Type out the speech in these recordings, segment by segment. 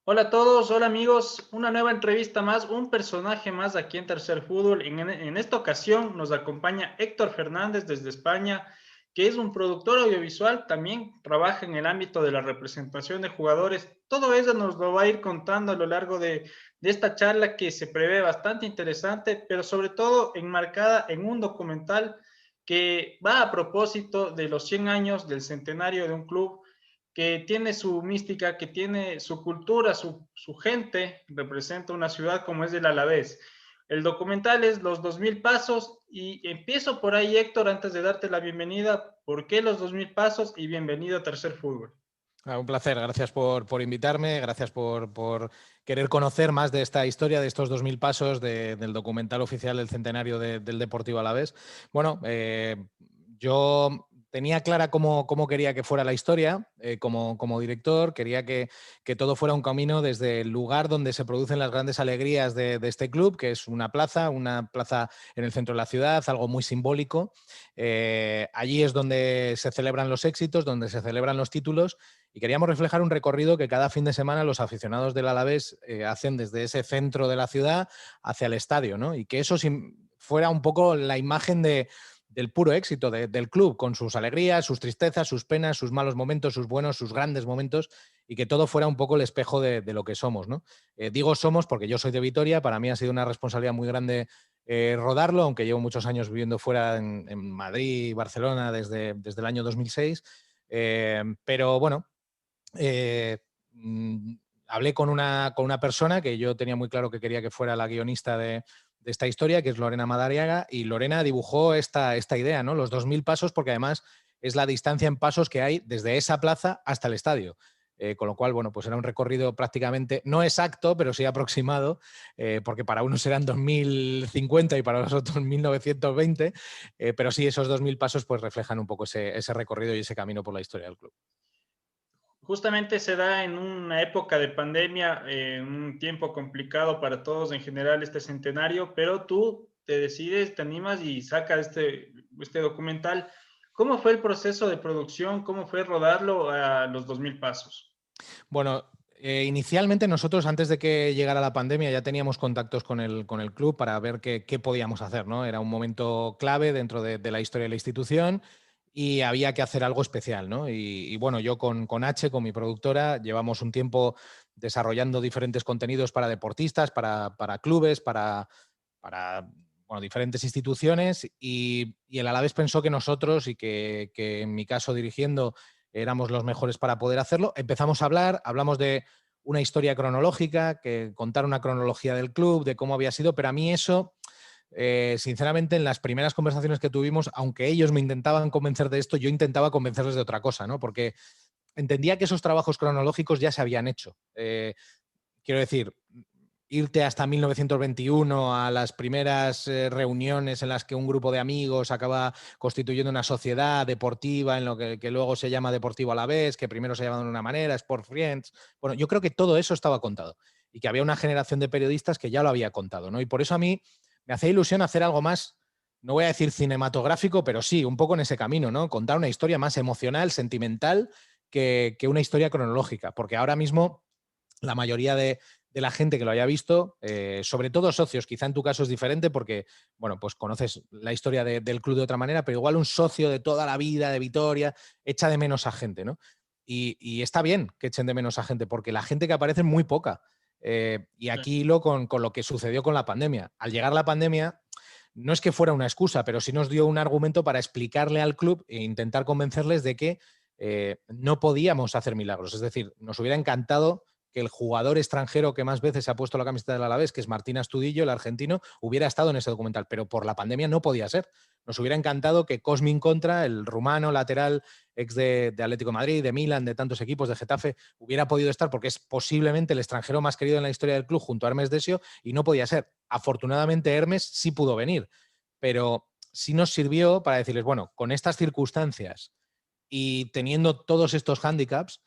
Hola a todos, hola amigos, una nueva entrevista más, un personaje más aquí en Tercer Fútbol. En esta ocasión nos acompaña Héctor Fernández desde España, que es un productor audiovisual, también trabaja en el ámbito de la representación de jugadores. Todo eso nos lo va a ir contando a lo largo de esta charla que se prevé bastante interesante, pero sobre todo enmarcada en un documental que va a propósito de los 100 años del centenario de un club que tiene su mística, que tiene su cultura, su gente, representa una ciudad como es el Alavés. El documental es Los 2000 Pasos y empiezo por ahí, Héctor, antes de darte la bienvenida. ¿Por qué Los 2000 Pasos? Y bienvenido a Tercer Fútbol. Un placer, gracias por invitarme, gracias por querer conocer más de esta historia, de estos 2000 pasos del documental oficial del centenario del Deportivo Alavés. Bueno, yo tenía clara cómo quería que fuera la historia como director, quería que todo fuera un camino desde el lugar donde se producen las grandes alegrías de este club, que es una plaza en el centro de la ciudad, algo muy simbólico. Allí es donde se celebran los éxitos, donde se celebran los títulos, y queríamos reflejar un recorrido que cada fin de semana los aficionados del Alavés hacen desde ese centro de la ciudad hacia el estadio, ¿no? Y que eso fuera un poco la imagen del puro éxito del club, con sus alegrías, sus tristezas, sus penas, sus malos momentos, sus buenos, sus grandes momentos, y que todo fuera un poco el espejo de lo que somos, ¿no? Digo somos porque yo soy de Vitoria, para mí ha sido una responsabilidad muy grande rodarlo, aunque llevo muchos años viviendo fuera en Madrid y Barcelona desde el año 2006. Pero bueno, eh, mm, hablé con una persona que yo tenía muy claro que quería que fuera la guionista de esta historia, que es Lorena Madariaga, y Lorena dibujó esta idea, ¿no? Los 2000 pasos, porque además es la distancia en pasos que hay desde esa plaza hasta el estadio. Con lo cual, bueno, pues era un recorrido prácticamente, no exacto, pero sí aproximado, porque para unos eran 2050 y para los otros 1920, pero sí, esos 2000 pasos pues reflejan un poco ese recorrido y ese camino por la historia del club. Justamente se da en una época de pandemia, un tiempo complicado para todos en general este centenario, pero tú te decides, te animas y sacas este documental. ¿Cómo fue el proceso de producción? ¿Cómo fue rodarlo a los 2000 pasos? Bueno, inicialmente nosotros, antes de que llegara la pandemia, ya teníamos contactos con el club para ver qué podíamos hacer, ¿no? Era un momento clave dentro de la historia de la institución y había que hacer algo especial, ¿no? Y bueno, yo con H, con mi productora, llevamos un tiempo desarrollando diferentes contenidos para deportistas, para clubes, para bueno, diferentes instituciones, y el Alavés pensó que nosotros, y que en mi caso dirigiendo, éramos los mejores para poder hacerlo. Empezamos a hablar, hablamos de una historia cronológica, que contar una cronología del club, de cómo había sido, pero a mí eso, sinceramente, en las primeras conversaciones que tuvimos, aunque ellos me intentaban convencer de esto, yo intentaba convencerles de otra cosa, ¿no? Porque entendía que esos trabajos cronológicos ya se habían hecho. Quiero decir, irte hasta 1921 a las primeras reuniones en las que un grupo de amigos acaba constituyendo una sociedad deportiva en lo que luego se llama Deportivo Alavés, que primero se llama de una manera, Sport Friends. Bueno, yo creo que todo eso estaba contado y que había una generación de periodistas que ya lo había contado, ¿no? Y por eso a mí me hacía ilusión hacer algo más, no voy a decir cinematográfico, pero sí, un poco en ese camino, ¿no? Contar una historia más emocional, sentimental, que una historia cronológica, porque ahora mismo la mayoría de la gente que lo haya visto, sobre todo socios, quizá en tu caso es diferente porque, bueno, pues conoces la historia del club de otra manera, pero igual un socio de toda la vida de Vitoria echa de menos a gente, ¿no? Y está bien que echen de menos a gente, porque la gente que aparece es muy poca. Y Sí. aquí con lo que sucedió con la pandemia. Al llegar la pandemia, no es que fuera una excusa, pero sí nos dio un argumento para explicarle al club e intentar convencerles de que no podíamos hacer milagros. Es decir, nos hubiera encantado que el jugador extranjero que más veces se ha puesto la camiseta del Alavés, que es Martín Astudillo, el argentino, hubiera estado en ese documental, pero por la pandemia no podía ser. Nos hubiera encantado que Cosmin Contra, el rumano lateral ex de Atlético de Madrid, de Milan, de tantos equipos, de Getafe, hubiera podido estar porque es posiblemente el extranjero más querido en la historia del club junto a Hermes Desio, y no podía ser. Afortunadamente Hermes sí pudo venir, pero sí nos sirvió para decirles, bueno, con estas circunstancias y teniendo todos estos hándicaps,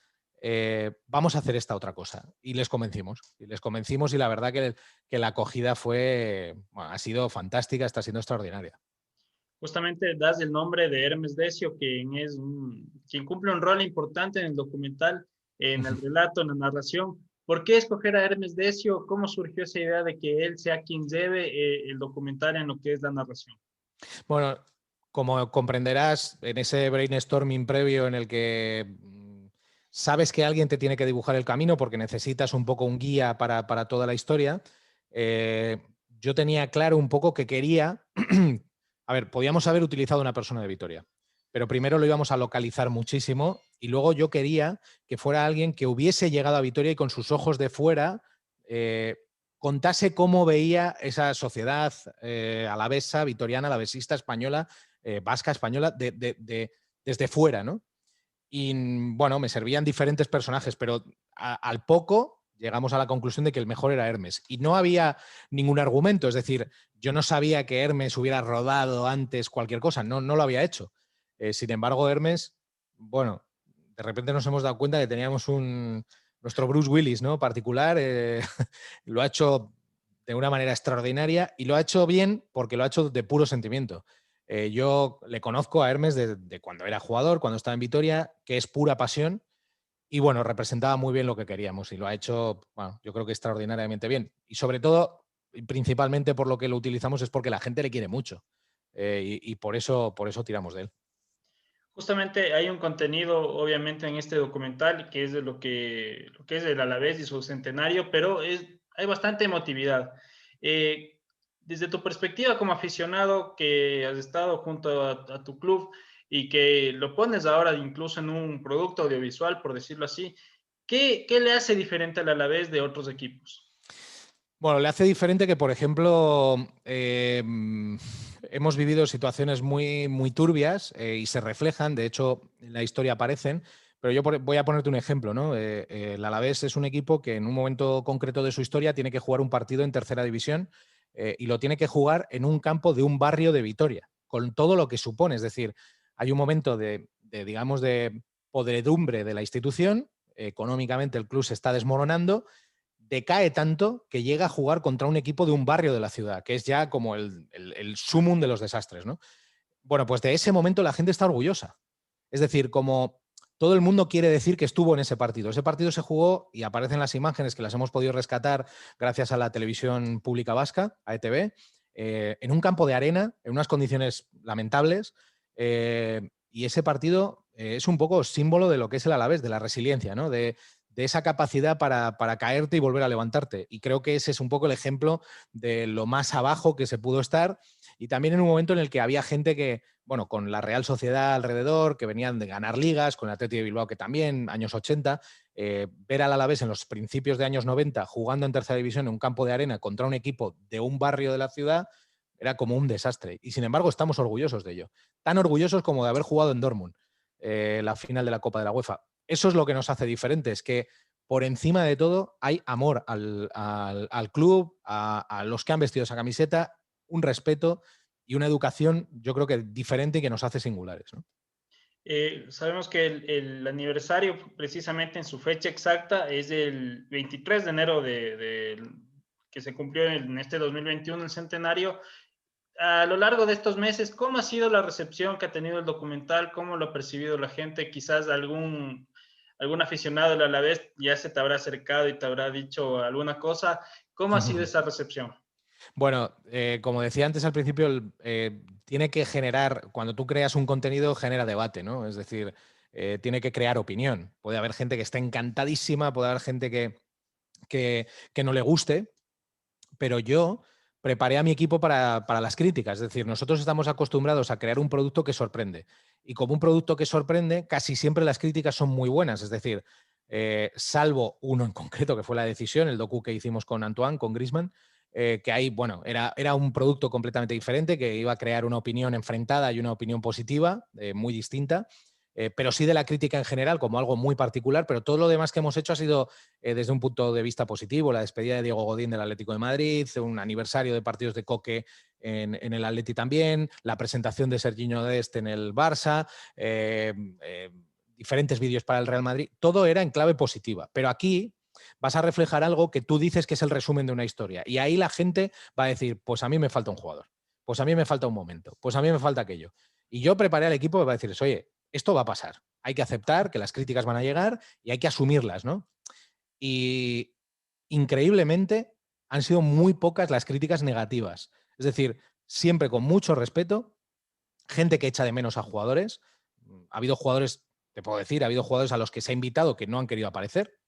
vamos a hacer esta otra cosa. Y les convencimos. Y la verdad que la acogida bueno, ha sido fantástica, está siendo extraordinaria. Justamente das el nombre de Hermes Decio, quien cumple un rol importante en el documental, en el relato, en la narración. ¿Por qué escoger a Hermes Decio? ¿Cómo surgió esa idea de que él sea quien lleve el documental en lo que es la narración? Bueno, como comprenderás, en ese brainstorming previo en el que sabes que alguien te tiene que dibujar el camino porque necesitas un poco un guía para toda la historia, yo tenía claro un poco que quería... A ver, podíamos haber utilizado una persona de Vitoria, pero primero lo íbamos a localizar muchísimo y luego yo quería que fuera alguien que hubiese llegado a Vitoria y con sus ojos de fuera contase cómo veía esa sociedad alavesa, vitoriana, alavesista, española, vasca, española, desde fuera, ¿no? Y bueno, me servían diferentes personajes, pero al poco llegamos a la conclusión de que el mejor era Hermes. Y no había ningún argumento, es decir, yo no sabía que Hermes hubiera rodado antes cualquier cosa, no lo había hecho. Sin embargo, Hermes, bueno, de repente nos hemos dado cuenta que teníamos nuestro Bruce Willis, ¿no? Particular, lo ha hecho de una manera extraordinaria y lo ha hecho bien porque lo ha hecho de puro sentimiento. Yo le conozco a Hermes de cuando era jugador, cuando estaba en Vitoria, que es pura pasión y bueno, representaba muy bien lo que queríamos y lo ha hecho, bueno, yo creo que extraordinariamente bien. Y sobre todo, y principalmente por lo que lo utilizamos es porque la gente le quiere mucho y por eso tiramos de él. Justamente hay un contenido, obviamente, en este documental que es de lo que es el Alavés y su centenario, pero hay bastante emotividad. Eh, Desde tu perspectiva como aficionado que has estado junto a tu club y que lo pones ahora incluso en un producto audiovisual, por decirlo así, ¿qué le hace diferente al Alavés de otros equipos? Bueno, le hace diferente que, por ejemplo, hemos vivido situaciones muy turbias y se reflejan, de hecho, en la historia aparecen, pero yo voy a ponerte un ejemplo, ¿no? El Alavés es un equipo que en un momento concreto de su historia tiene que jugar un partido en tercera división y lo tiene que jugar en un campo de un barrio de Vitoria, con todo lo que supone. Es decir, hay un momento digamos, de podredumbre de la institución, económicamente el club se está desmoronando, decae tanto que llega a jugar contra un equipo de un barrio de la ciudad, que es ya como el sumum de los desastres, ¿no? Bueno, pues de ese momento la gente está orgullosa. Es decir, como todo el mundo quiere decir que estuvo en ese partido. Ese partido se jugó y aparecen las imágenes que las hemos podido rescatar gracias a la televisión pública vasca, a ETV, en un campo de arena, en unas condiciones lamentables. Y ese partido es un poco símbolo de lo que es el Alavés, de la resiliencia, ¿no? De esa capacidad para caerte y volver a levantarte. Y creo que ese es un poco el ejemplo de lo más abajo que se pudo estar y también en un momento en el que había gente que, bueno, con la Real Sociedad alrededor, que venían de ganar ligas, con el Athletic de Bilbao que también, años 80, ver al Alavés en los principios de años 90 jugando en tercera división en un campo de arena contra un equipo de un barrio de la ciudad, era como un desastre. Y sin embargo estamos orgullosos de ello. Tan orgullosos como de haber jugado en Dortmund, la final de la Copa de la UEFA. Eso es lo que nos hace diferentes, que por encima de todo hay amor al club, a los que han vestido esa camiseta, un respeto y una educación, yo creo que diferente y que nos hace singulares, ¿no? Sabemos que el aniversario, precisamente en su fecha exacta, es el 23 de enero que se cumplió en este 2021, el centenario. A lo largo de estos meses, ¿cómo ha sido la recepción que ha tenido el documental? ¿Cómo lo ha percibido la gente? Quizás algún aficionado a la vez ya se te habrá acercado y te habrá dicho alguna cosa. ¿Cómo ha sido esa recepción? Bueno, como decía antes al principio, tiene que generar, cuando tú creas un contenido, genera debate, ¿no? Es decir, tiene que crear opinión. Puede haber gente que esté encantadísima, puede haber gente que no le guste, pero yo preparé a mi equipo para las críticas. Es decir, nosotros estamos acostumbrados a crear un producto que sorprende. Y como un producto que sorprende, casi siempre las críticas son muy buenas. Es decir, salvo uno en concreto, que fue la decisión, el docu que hicimos con Antoine, con Griezmann, que ahí, bueno, era un producto completamente diferente, que iba a crear una opinión enfrentada y una opinión positiva, muy distinta. Pero sí de la crítica en general como algo muy particular, pero todo lo demás que hemos hecho ha sido desde un punto de vista positivo, la despedida de Diego Godín del Atlético de Madrid, un aniversario de partidos de Coque en el Atleti también, la presentación de Serginho Dest en el Barça, diferentes vídeos para el Real Madrid, todo era en clave positiva, pero aquí vas a reflejar algo que tú dices que es el resumen de una historia y ahí la gente va a decir, pues a mí me falta un jugador, pues a mí me falta un momento, pues a mí me falta aquello. Y yo preparé al equipo que va a decir, oye, esto va a pasar. Hay que aceptar que las críticas van a llegar y hay que asumirlas, ¿no? Y increíblemente, han sido muy pocas las críticas negativas. Es decir, siempre con mucho respeto, gente que echa de menos a jugadores. Ha habido jugadores, te puedo decir, ha habido jugadores a los que se ha invitado que no han querido aparecer.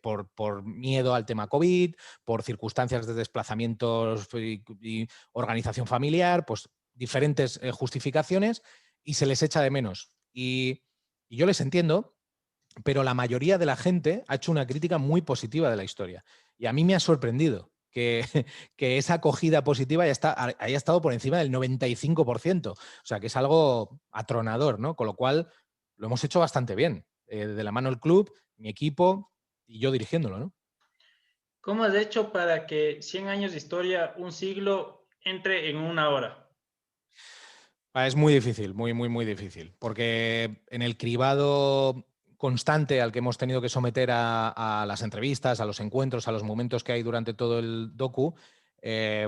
Por miedo al tema COVID, por circunstancias de desplazamientos y organización familiar, pues diferentes justificaciones, y se les echa de menos. Y yo les entiendo, pero la mayoría de la gente ha hecho una crítica muy positiva de la historia. Y a mí me ha sorprendido que, que esa acogida positiva haya estado por encima del 95%. O sea, que es algo atronador, ¿no? Con lo cual, lo hemos hecho bastante bien. De la mano el club, mi equipo y yo dirigiéndolo, ¿no? ¿Cómo has hecho para que 100 años de historia, un siglo, entre en una hora? Es muy difícil, muy, muy, muy difícil. Porque en el cribado constante al que hemos tenido que someter a las entrevistas, a los encuentros, a los momentos que hay durante todo el docu,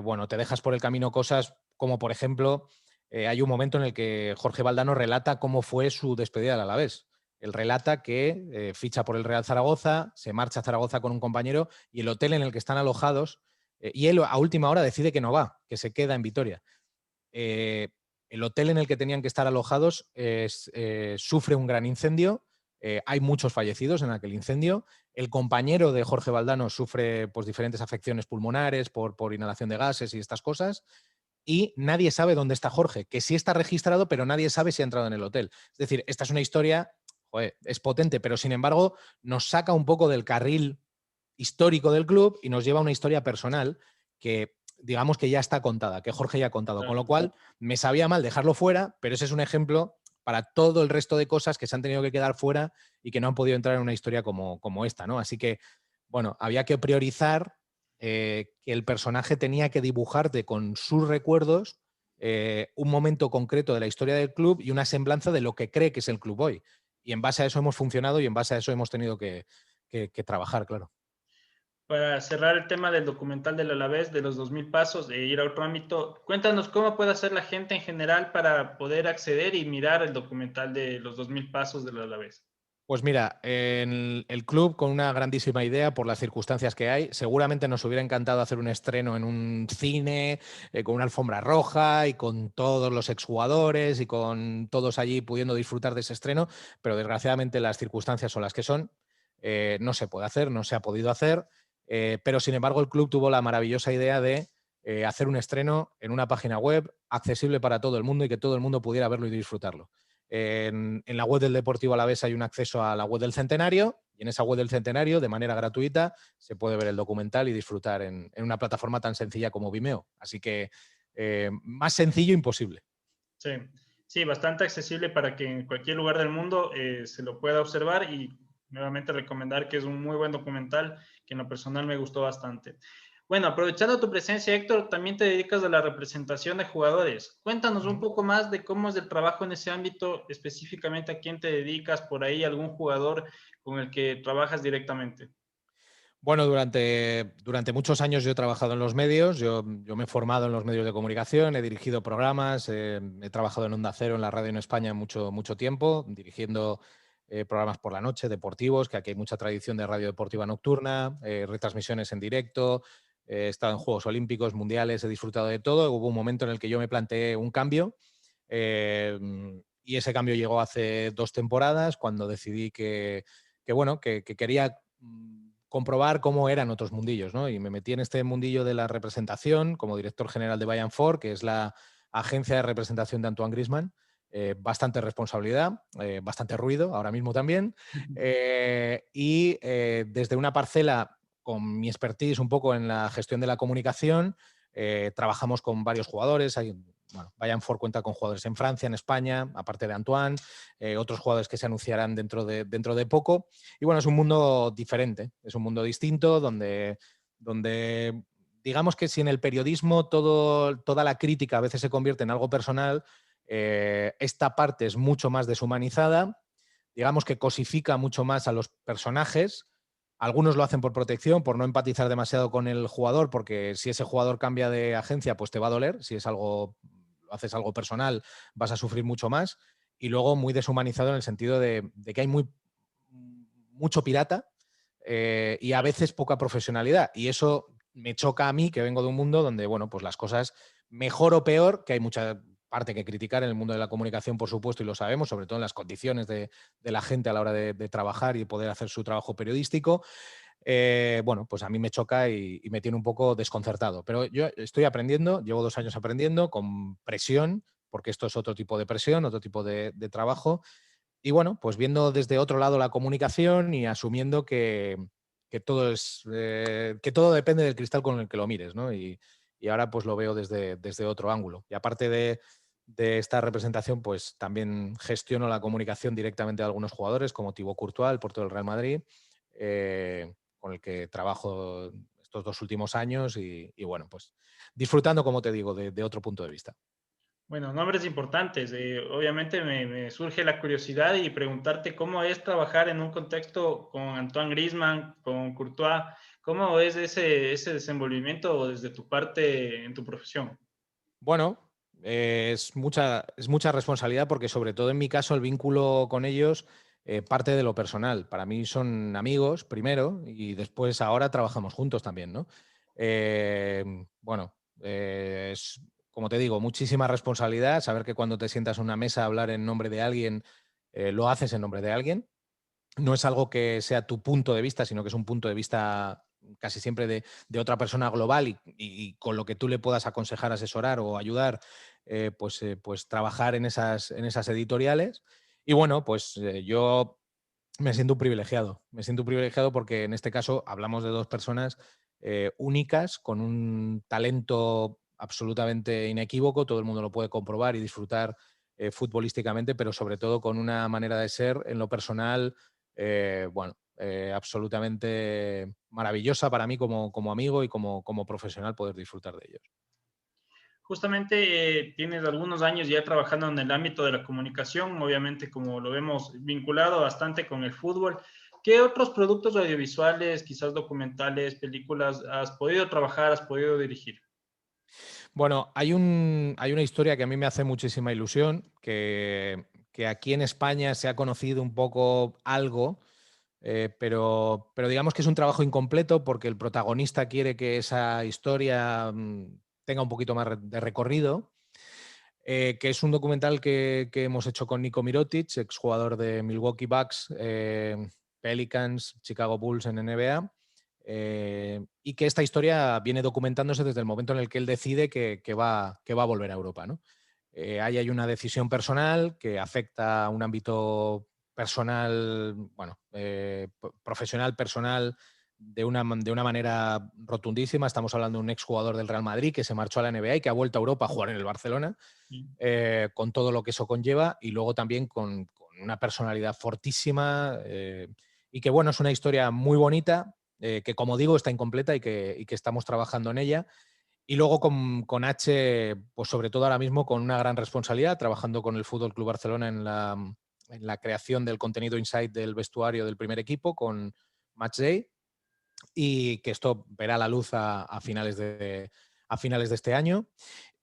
bueno, te dejas por el camino cosas como, por ejemplo, hay un momento en el que Jorge Valdano relata cómo fue su despedida del Alavés. Él relata que ficha por el Real Zaragoza, se marcha a Zaragoza con un compañero y el hotel en el que están alojados, y él a última hora decide que no va, que se queda en Vitoria. Eh, el hotel en el que tenían que estar alojados sufre un gran incendio. Hay muchos fallecidos en aquel incendio. El compañero de Jorge Valdano sufre pues, diferentes afecciones pulmonares por inhalación de gases y estas cosas. Y nadie sabe dónde está Jorge, que sí está registrado, pero nadie sabe si ha entrado en el hotel. Es decir, esta es una historia, joder, es potente, pero sin embargo nos saca un poco del carril histórico del club y nos lleva a una historia personal que digamos que ya está contada, que Jorge ya ha contado, con lo cual me sabía mal dejarlo fuera, pero ese es un ejemplo para todo el resto de cosas que se han tenido que quedar fuera y que no han podido entrar en una historia como esta, ¿no? Así que, bueno, había que priorizar que el personaje tenía que dibujarte con sus recuerdos un momento concreto de la historia del club y una semblanza de lo que cree que es el club hoy. Y en base a eso hemos funcionado y en base a eso hemos tenido que trabajar, claro. Para cerrar el tema del documental del Alavés, de los 2000 pasos, e ir a otro ámbito, cuéntanos cómo puede hacer la gente en general para poder acceder y mirar el documental de los 2000 pasos del Alavés. Pues mira, en el club con una grandísima idea por las circunstancias que hay. Seguramente nos hubiera encantado hacer un estreno en un cine con una alfombra roja y con todos los exjugadores y con todos allí pudiendo disfrutar de ese estreno, pero desgraciadamente las circunstancias son las que son. No se puede hacer, no se ha podido hacer, pero sin embargo el club tuvo la maravillosa idea de hacer un estreno en una página web accesible para todo el mundo y que todo el mundo pudiera verlo y disfrutarlo. En la web del Deportivo Alavés hay un acceso a la web del Centenario y en esa web del Centenario, de manera gratuita, se puede ver el documental y disfrutar en una plataforma tan sencilla como Vimeo. Así que más sencillo imposible. Sí, sí, bastante accesible para que en cualquier lugar del mundo se lo pueda observar y nuevamente recomendar que es un muy buen documental que en lo personal me gustó bastante. Bueno, aprovechando tu presencia, Héctor, también te dedicas a la representación de jugadores. Cuéntanos un poco más de cómo es el trabajo en ese ámbito, específicamente a quién te dedicas, por ahí algún jugador con el que trabajas directamente. Bueno, durante muchos años yo he trabajado en los medios, yo me he formado en los medios de comunicación, he dirigido programas, he trabajado en Onda Cero, en la radio en España mucho, mucho tiempo, dirigiendo programas por la noche, deportivos, que aquí hay mucha tradición de radio deportiva nocturna, retransmisiones en directo, he estado en Juegos Olímpicos, Mundiales, he disfrutado de todo. Hubo un momento en el que yo me planteé un cambio y ese cambio llegó hace 2 temporadas cuando decidí bueno, que quería comprobar cómo eran otros mundillos, ¿no? Y me metí en este mundillo de la representación como director general de Bayern Ford, que es la agencia de representación de Antoine Griezmann. Bastante responsabilidad, bastante ruido, ahora mismo también. Desde una parcela con mi expertise un poco en la gestión de la comunicación, trabajamos con varios jugadores. Bueno, Bayern Ford cuenta con jugadores en Francia, en España, aparte de Antoine, otros jugadores que se anunciarán dentro de poco. Y bueno, es un mundo diferente, es un mundo distinto donde digamos que si en el periodismo toda la crítica a veces se convierte en algo personal, esta parte es mucho más deshumanizada, digamos que cosifica mucho más a los personajes. Algunos lo hacen por protección, por no empatizar demasiado con el jugador, porque si ese jugador cambia de agencia, pues te va a doler. Si es algo, haces algo personal, vas a sufrir mucho más. Y luego muy deshumanizado en el sentido de que hay mucho pirata, y a veces poca profesionalidad. Y eso me choca a mí, que vengo de un mundo donde, bueno, pues las cosas, mejor o peor, que hay mucha parte que criticar en el mundo de la comunicación, por supuesto, y lo sabemos, sobre todo en las condiciones de la gente a la hora de trabajar y poder hacer su trabajo periodístico. Bueno, pues a mí me choca y me tiene un poco desconcertado. Pero yo estoy aprendiendo, llevo 2 años aprendiendo con presión, porque esto es otro tipo de presión, otro tipo de trabajo. Y bueno, pues viendo desde otro lado la comunicación y asumiendo que todo que todo depende del cristal con el que lo mires, ¿no? Y ahora pues lo veo desde otro ángulo. Y aparte de esta representación, pues también gestiono la comunicación directamente de algunos jugadores, como Thibaut Courtois, el portero del Real Madrid, con el que trabajo estos 2 últimos años y bueno, pues disfrutando, como te digo, de otro punto de vista. Bueno, nombres importantes. Obviamente me surge la curiosidad y preguntarte cómo es trabajar en un contexto con Antoine Griezmann, con Courtois. ¿Cómo es ese desenvolvimiento desde tu parte en tu profesión? Bueno, es mucha responsabilidad porque sobre todo en mi caso el vínculo con ellos parte de lo personal. Para mí son amigos primero y después ahora trabajamos juntos también, ¿no? Bueno, es, como te digo, muchísima responsabilidad, saber que cuando te sientas a una mesa a hablar en nombre de alguien, lo haces en nombre de alguien. No es algo que sea tu punto de vista, sino que es un punto de vista casi siempre de otra persona global y con lo que tú le puedas aconsejar, asesorar o ayudar, pues trabajar en esas editoriales. Y bueno, pues yo me siento un privilegiado. Me siento un privilegiado porque en este caso hablamos de 2 personas únicas, con un talento absolutamente inequívoco, todo el mundo lo puede comprobar y disfrutar futbolísticamente, pero sobre todo con una manera de ser en lo personal, bueno, absolutamente maravillosa para mí como amigo y como profesional poder disfrutar de ellos. Justamente tienes algunos años ya trabajando en el ámbito de la comunicación, obviamente como lo vemos vinculado bastante con el fútbol. ¿Qué otros productos audiovisuales, quizás documentales, películas, has podido trabajar, has podido dirigir? Bueno, hay una historia que a mí me hace muchísima ilusión, que aquí en España se ha conocido un poco algo, pero digamos que es un trabajo incompleto porque el protagonista quiere que esa historia tenga un poquito más de recorrido, que es un documental que hemos hecho con Nico Mirotic, exjugador de Milwaukee Bucks, Pelicans, Chicago Bulls en NBA, y que esta historia viene documentándose desde el momento en el que él decide que va a volver a Europa, ¿no? Ahí hay una decisión personal que afecta a un ámbito personal, bueno, profesional, personal, de una manera rotundísima. Estamos hablando de un exjugador del Real Madrid que se marchó a la NBA y que ha vuelto a Europa a jugar en el Barcelona, con todo lo que eso conlleva, y luego también con una personalidad fortísima, y que, bueno, es una historia muy bonita, que, como digo, está incompleta y que estamos trabajando en ella. Y luego con H, pues sobre todo ahora mismo con una gran responsabilidad, trabajando con el Fútbol Club Barcelona en la creación del contenido inside del vestuario del primer equipo con Matchday, y que esto verá la luz a finales de este año.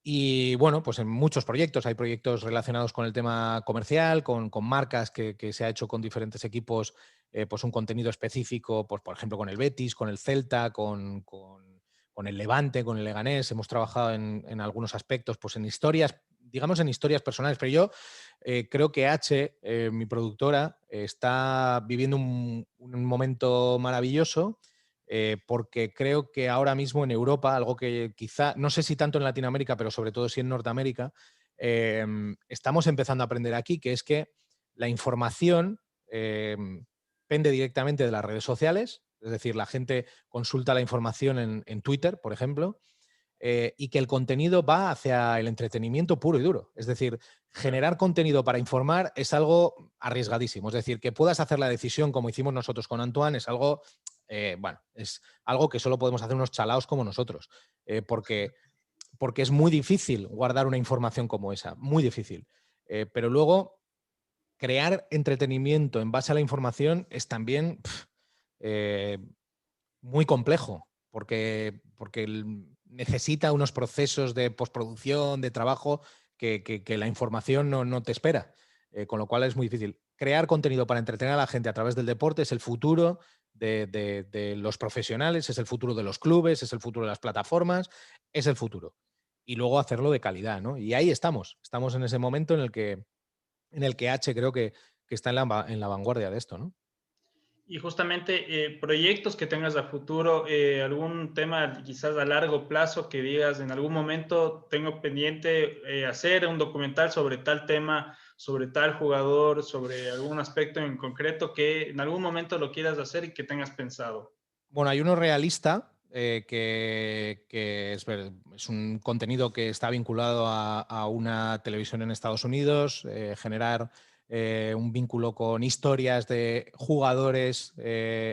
Y bueno, pues en muchos proyectos. Hay proyectos relacionados con el tema comercial, con marcas que se ha hecho con diferentes equipos, pues un contenido específico, pues por ejemplo con el Betis, con el Celta, con el Levante, con el Leganés. Hemos trabajado en algunos aspectos, pues en historias, digamos en historias personales. Pero yo creo que H, mi productora, está viviendo un momento maravilloso, porque creo que ahora mismo en Europa, algo que quizá, no sé si tanto en Latinoamérica, pero sobre todo sí en Norteamérica, estamos empezando a aprender aquí, que es que la información pende directamente de las redes sociales, es decir, la gente consulta la información en Twitter, por ejemplo, y que el contenido va hacia el entretenimiento puro y duro. Es decir, generar contenido para informar es algo arriesgadísimo. Es decir, que puedas hacer la decisión como hicimos nosotros con Antoine es algo, bueno, es algo que solo podemos hacer unos chalaos como nosotros, porque es muy difícil guardar una información como esa, muy difícil. Pero luego, crear entretenimiento en base a la información es también eh, muy complejo, porque necesita unos procesos de postproducción, de trabajo, que la información no te espera. Con lo cual es muy difícil. Crear contenido para entretener a la gente a través del deporte es el futuro de los profesionales, es el futuro de los clubes, es el futuro de las plataformas, es el futuro. Y luego hacerlo de calidad, ¿no? Y ahí estamos en ese momento en el que H creo que está en la vanguardia de esto, ¿no? Y justamente proyectos que tengas a futuro, algún tema quizás a largo plazo que digas en algún momento tengo pendiente hacer un documental sobre tal tema, sobre tal jugador, sobre algún aspecto en concreto que en algún momento lo quieras hacer y que tengas pensado. Bueno, hay uno realista que es un contenido que está vinculado a una televisión en Estados Unidos, generar un vínculo con historias de jugadores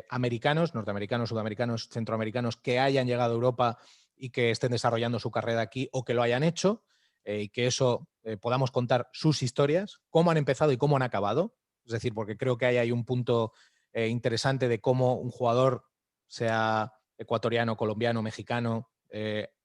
americanos, norteamericanos, sudamericanos, centroamericanos que hayan llegado a Europa y que estén desarrollando su carrera aquí o que lo hayan hecho, y que eso podamos contar sus historias, cómo han empezado y cómo han acabado. Es decir, porque creo que ahí hay un punto interesante de cómo un jugador, sea ecuatoriano, colombiano, mexicano,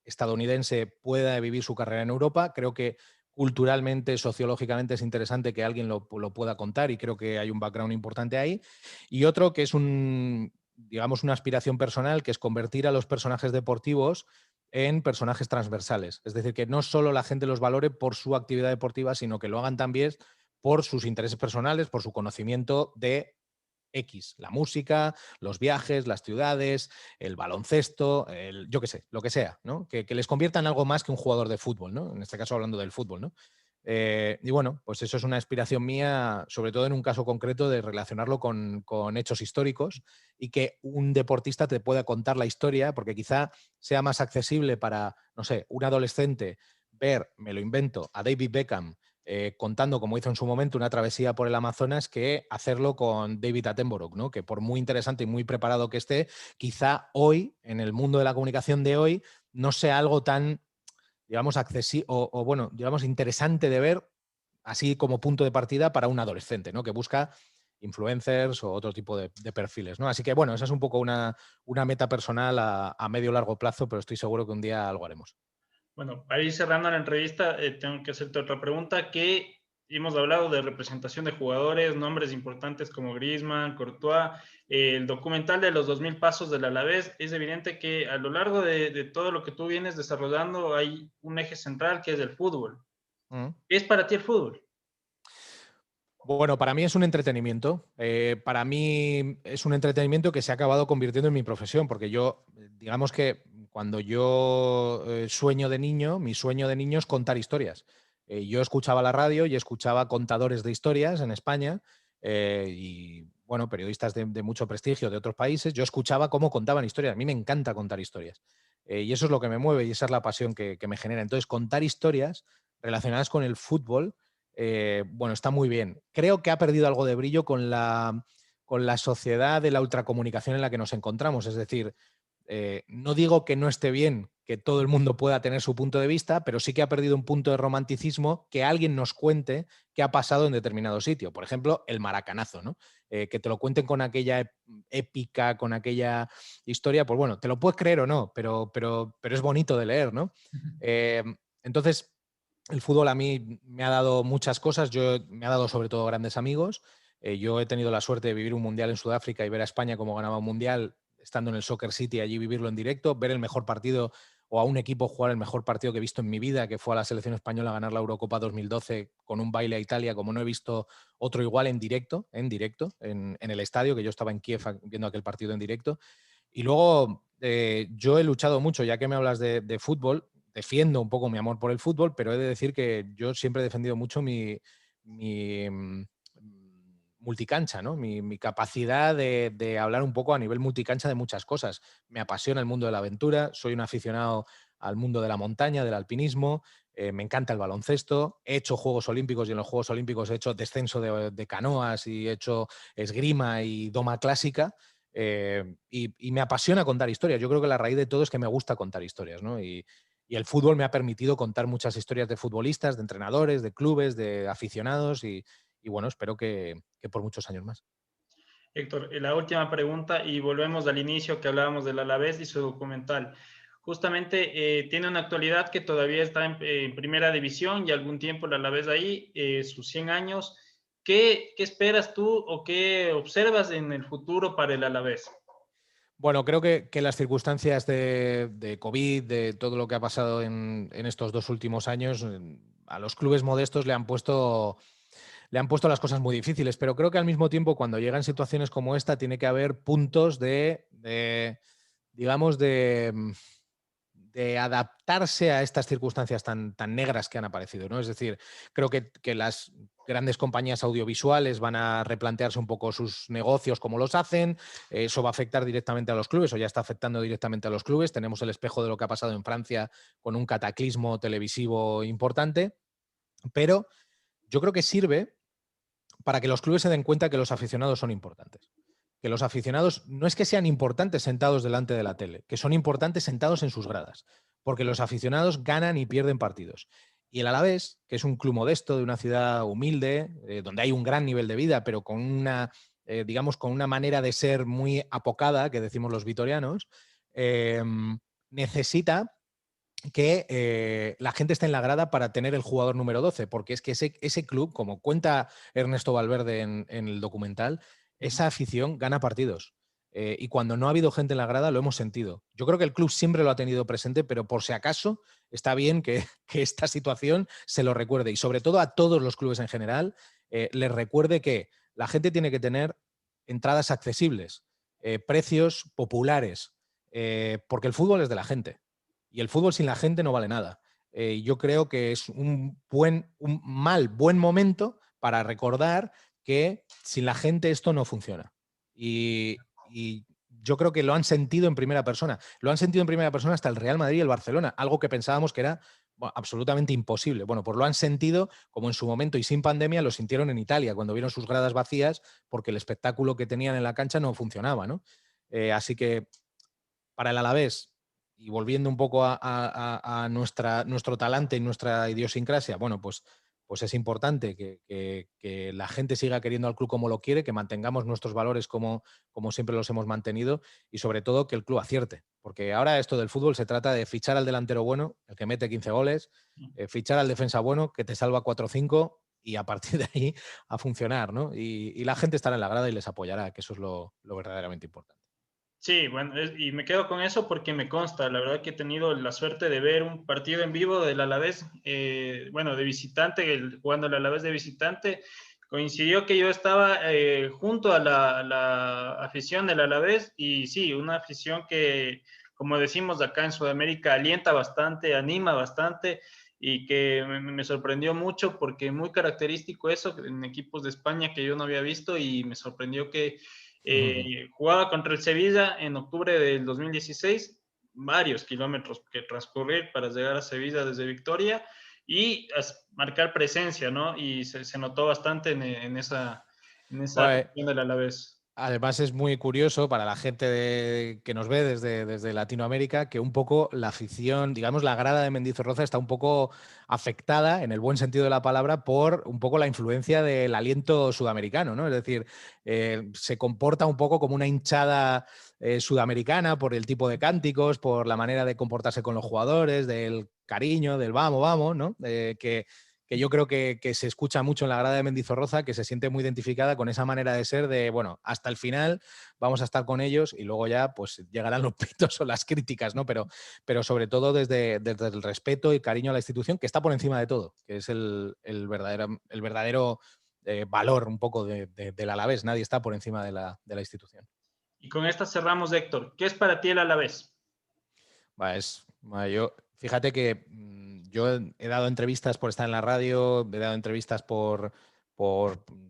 estadounidense, pueda vivir su carrera en Europa. Creo que culturalmente, sociológicamente es interesante que alguien lo pueda contar y creo que hay un background importante ahí. Y otro que es digamos, una aspiración personal, que es convertir a los personajes deportivos en personajes transversales. Es decir, que no solo la gente los valore por su actividad deportiva, sino que lo hagan también por sus intereses personales, por su conocimiento de X, la música, los viajes, las ciudades, el baloncesto, yo qué sé, lo que sea, ¿no? Que les convierta en algo más que un jugador de fútbol, ¿no? En este caso hablando del fútbol, ¿no? Y bueno, pues eso es una aspiración mía, sobre todo en un caso concreto de relacionarlo con hechos históricos y que un deportista te pueda contar la historia, porque quizá sea más accesible para, no sé, un adolescente ver, me lo invento, a David Beckham contando, como hizo en su momento, una travesía por el Amazonas, que hacerlo con David Attenborough, ¿no? Que por muy interesante y muy preparado que esté, quizá hoy, en el mundo de la comunicación de hoy, no sea algo tan, digamos, accesible o, bueno, digamos, interesante de ver, así como punto de partida para un adolescente, ¿no? Que busca influencers o otro tipo de perfiles, ¿no? Así que, bueno, esa es un poco una meta personal a medio largo plazo, pero estoy seguro que un día algo haremos. Bueno, para ir cerrando la entrevista, tengo que hacerte otra pregunta, que hemos hablado de representación de jugadores, nombres importantes como Griezmann, Courtois, el documental de los 2000 pasos del Alavés. Es evidente que a lo largo de todo lo que tú vienes desarrollando hay un eje central que es el fútbol. Mm. ¿Qué es para ti el fútbol? Bueno, para mí es un entretenimiento. Para mí es un entretenimiento que se ha acabado convirtiendo en mi profesión, porque yo, digamos que cuando yo sueño de niño, mi sueño de niño es contar historias. Yo escuchaba la radio y escuchaba contadores de historias en España y, bueno, periodistas de mucho prestigio de otros países. Yo escuchaba cómo contaban historias. A mí me encanta contar historias. Y eso es lo que me mueve y esa es la pasión que me genera. Entonces, contar historias relacionadas con el fútbol bueno, está muy bien. Creo que ha perdido algo de brillo con la sociedad de la ultracomunicación en la que nos encontramos. Es decir, no digo que no esté bien que todo el mundo pueda tener su punto de vista, pero sí que ha perdido un punto de romanticismo que alguien nos cuente qué ha pasado en determinado sitio. Por ejemplo, el maracanazo, ¿no? Que te lo cuenten con aquella épica, con aquella historia, pues bueno, te lo puedes creer o no, pero es bonito de leer, ¿no? Entonces, el fútbol a mí me ha dado muchas cosas, me ha dado sobre todo grandes amigos. Yo he tenido la suerte de vivir un mundial en Sudáfrica y ver a España cómo ganaba un mundial, estando en el Soccer City, allí vivirlo en directo, ver el mejor partido o a un equipo jugar el mejor partido que he visto en mi vida, que fue a la selección española ganar la Eurocopa 2012 con un baile a Italia, como no he visto otro igual en directo, en el estadio, que yo estaba en Kiev viendo aquel partido en directo. Y luego yo he luchado mucho, ya que me hablas de fútbol, defiendo un poco mi amor por el fútbol, pero he de decir que yo siempre he defendido mucho mi multicancha, ¿no? Mi capacidad de hablar un poco a nivel multicancha de muchas cosas. Me apasiona el mundo de la aventura, soy un aficionado al mundo de la montaña, del alpinismo, me encanta el baloncesto, he hecho Juegos Olímpicos y en los Juegos Olímpicos he hecho descenso de canoas y he hecho esgrima y doma clásica. Y me apasiona contar historias. Yo creo que la raíz de todo es que me gusta contar historias, ¿no? Y el fútbol me ha permitido contar muchas historias de futbolistas, de entrenadores, de clubes, de aficionados y bueno, espero que por muchos años más. Héctor, la última pregunta y volvemos al inicio que hablábamos del Alavés y su documental. Justamente tiene una actualidad que todavía está en primera división y algún tiempo el Alavés ahí, sus 100 años. ¿Qué esperas tú o qué observas en el futuro para el Alavés? Bueno, creo que las circunstancias de COVID, de todo lo que ha pasado en estos 2 últimos años, a los clubes modestos le han puesto las cosas muy difíciles, pero creo que al mismo tiempo, cuando llegan situaciones como esta, tiene que haber puntos digamos, de adaptarse a estas circunstancias tan negras que han aparecido, ¿no? Es decir, creo que las grandes compañías audiovisuales van a replantearse un poco sus negocios, cómo los hacen. Eso va a afectar directamente a los clubes, o ya está afectando directamente a los clubes. Tenemos el espejo de lo que ha pasado en Francia con un cataclismo televisivo importante, pero yo creo que sirve para que los clubes se den cuenta que los aficionados son importantes. Que los aficionados no es que sean importantes sentados delante de la tele, que son importantes sentados en sus gradas, porque los aficionados ganan y pierden partidos. Y el Alavés, que es un club modesto de una ciudad humilde, donde hay un gran nivel de vida, pero con una, digamos, con una manera de ser muy apocada, que decimos los vitorianos, eh, necesita que la gente esté en la grada para tener el jugador número 12, porque es que ese club, como cuenta Ernesto Valverde en el documental, esa afición gana partidos. Y cuando no ha habido gente en la grada lo hemos sentido. Yo creo que el club siempre lo ha tenido presente, pero por si acaso está bien que esta situación se lo recuerde y sobre todo a todos los clubes en general les recuerde que la gente tiene que tener entradas accesibles, precios populares, porque el fútbol es de la gente. Y el fútbol sin la gente no vale nada. Yo creo que es un buen momento para recordar que sin la gente esto no funciona. Y yo creo que lo han sentido en primera persona. Lo han sentido en primera persona hasta el Real Madrid y el Barcelona, algo que pensábamos que era absolutamente imposible. Bueno, pues lo han sentido como en su momento y sin pandemia lo sintieron en Italia, cuando vieron sus gradas vacías porque el espectáculo que tenían en la cancha no funcionaba, ¿no? Así que para el Alavés, y volviendo un poco a nuestro talante y nuestra idiosincrasia, bueno, pues es importante que la gente siga queriendo al club como lo quiere, que mantengamos nuestros valores como siempre los hemos mantenido y sobre todo que el club acierte. Porque ahora esto del fútbol se trata de fichar al delantero bueno, el que mete 15 goles, fichar al defensa bueno, que te salva 4 o 5 y a partir de ahí a funcionar, ¿no? Y la gente estará en la grada y les apoyará, que eso es lo verdaderamente importante. Sí, bueno, y me quedo con eso porque me consta, la verdad que he tenido la suerte de ver un partido en vivo del Alavés, bueno, de visitante, jugando el Alavés de visitante, coincidió que yo estaba junto a la afición del Alavés y sí, una afición que, como decimos acá en Sudamérica, alienta bastante, anima bastante y que me sorprendió mucho porque muy característico eso en equipos de España que yo no había visto y me sorprendió que jugaba contra el Sevilla en octubre del 2016, varios kilómetros que transcurrir para llegar a Sevilla desde Victoria y marcar presencia, ¿no? Y se notó bastante en esa Bueno, afición del Alavés. además es muy curioso para la gente que nos ve desde Latinoamérica que un poco la afición, digamos, la grada de Mendizorroza está un poco afectada, en el buen sentido de la palabra, por un poco la influencia del aliento sudamericano, ¿no? Es decir, se comporta un poco como una hinchada sudamericana por el tipo de cánticos, por la manera de comportarse con los jugadores, del cariño, del vamos, vamos, ¿no? Que yo creo que se escucha mucho en la grada de Mendizorroza, que se siente muy identificada con esa manera de ser de, bueno, hasta el final vamos a estar con ellos y luego ya pues llegarán los pitos o las críticas, ¿no? Pero sobre todo desde el respeto y cariño a la institución, que está por encima de todo, que es el verdadero valor un poco del Alavés. Nadie está por encima de la institución. Y con esta cerramos, Héctor. ¿Qué es para ti el Alavés? Fíjate que yo he dado entrevistas por estar en la radio, he dado entrevistas por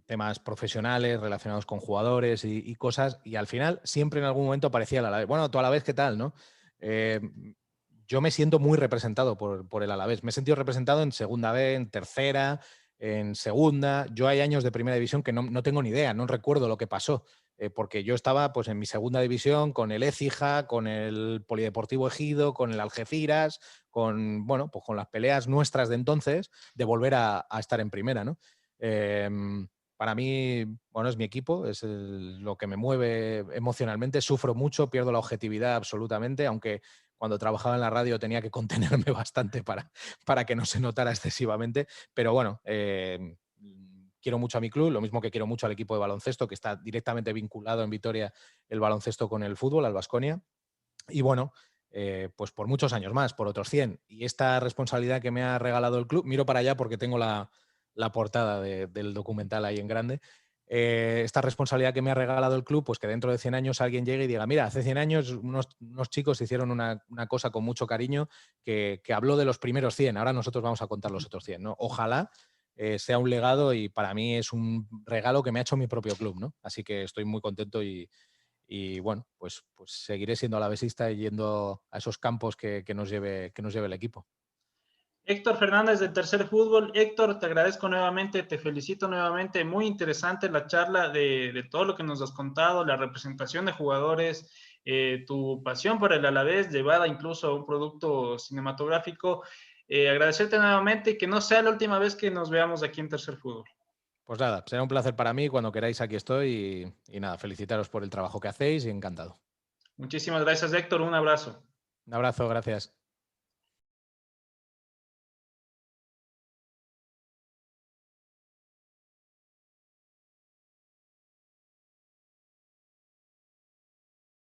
temas profesionales relacionados con jugadores y cosas, y al final siempre en algún momento aparecía el Alavés. Bueno, tú Alavés, ¿qué tal, no? Eh, yo me siento muy representado por el Alavés. Me he sentido representado en segunda B, en tercera, en segunda. Yo hay años de primera división que no tengo ni idea, no recuerdo lo que pasó porque yo estaba pues en mi segunda división con el Écija, con el Polideportivo Ejido, con el Algeciras, con, bueno, pues con las peleas nuestras de entonces de volver a estar en primera, ¿no? Eh, para mí, bueno, es mi equipo, es lo que me mueve emocionalmente, sufro mucho, pierdo la objetividad absolutamente, aunque cuando trabajaba en la radio tenía que contenerme bastante para que no se notara excesivamente, pero bueno, quiero mucho a mi club, lo mismo que quiero mucho al equipo de baloncesto, que está directamente vinculado en Vitoria el baloncesto con el fútbol, al Baskonia. Y bueno, pues por muchos años más, por otros 100. Y esta responsabilidad que me ha regalado el club, miro para allá porque tengo la portada del documental ahí en grande. Esta responsabilidad que me ha regalado el club, pues que dentro de 100 años alguien llegue y diga, mira, hace 100 años unos chicos hicieron una cosa con mucho cariño que habló de los primeros 100, ahora nosotros vamos a contar los otros 100, ¿no? Ojalá sea un legado y para mí es un regalo que me ha hecho mi propio club, ¿no? Así que estoy muy contento y bueno, pues seguiré siendo alavesista y yendo a esos campos que nos lleve el equipo. Héctor Fernández de Tercer Fútbol. Héctor, te agradezco nuevamente, te felicito nuevamente. Muy interesante la charla de todo lo que nos has contado, la representación de jugadores, tu pasión por el Alavés, llevada incluso a un producto cinematográfico. Agradecerte nuevamente y que no sea la última vez que nos veamos aquí en Tercer Fútbol. Pues nada, será un placer para mí. Cuando queráis, aquí estoy. Y nada, felicitaros por el trabajo que hacéis y encantado. Muchísimas gracias, Héctor. Un abrazo. Un abrazo, gracias.